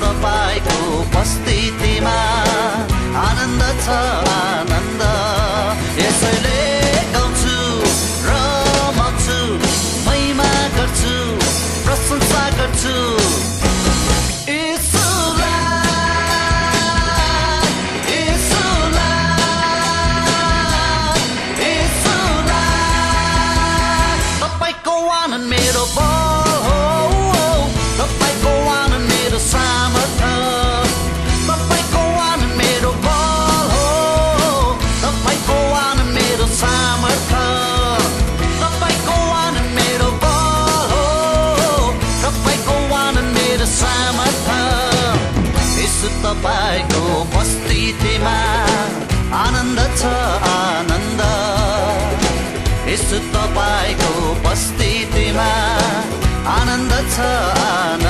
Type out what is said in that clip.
तपाईको उपस्थितिमा आनन्द छ आनन्द यसैले गाउँछु रमाउँछु महिमा गर्छु प्रशंसा गर्छु मेरो बल हो तपाईको आनन्द मेरो सामर्थ्य तपाईको आनन्द मेरो बल हो तपाईको आनन्द मेरो सामर्थ्य तपाईको आनन्द मेरो बल हो तपाईको आनन्द मेरो सामर्थ्य यसो तपाईको उपस्थितिमा आनन्द छ आनन्द यसो तपाईको उपस्थितिमा आनन्द छ आनन्द